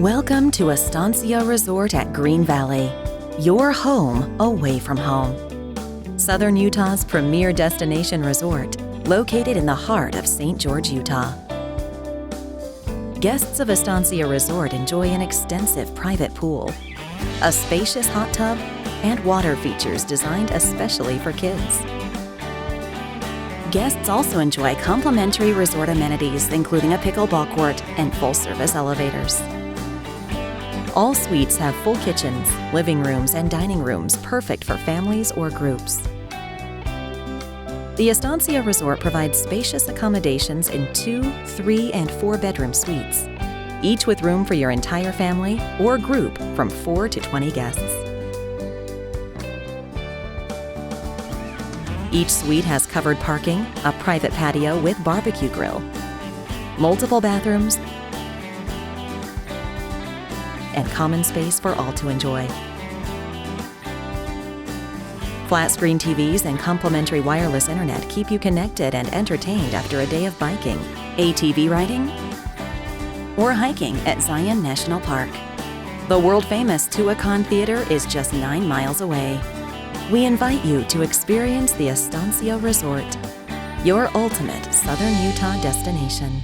Welcome to Estancia Resort at Green Valley, your home away from home. Southern Utah's premier destination resort, located in the heart of St. George, Utah. Guests of Estancia Resort enjoy an extensive private pool, a spacious hot tub, and water features designed especially for kids. Guests also enjoy complimentary resort amenities, including a pickleball court and full-service elevators. All suites have full kitchens, living rooms, and dining rooms perfect for families or groups. The Estancia Resort provides spacious accommodations in 2, 3, and 4-bedroom suites, each with room for your entire family or group from 4 to 20 guests. Each suite has covered parking, a private patio with barbecue grill, multiple bathrooms, and common space for all to enjoy. Flat-screen TVs and complimentary wireless internet keep you connected and entertained after a day of biking, ATV riding, or hiking at Zion National Park. The world-famous Tuacahn Theater is just 9 miles away. We invite you to experience the Estancia Resort, your ultimate Southern Utah destination.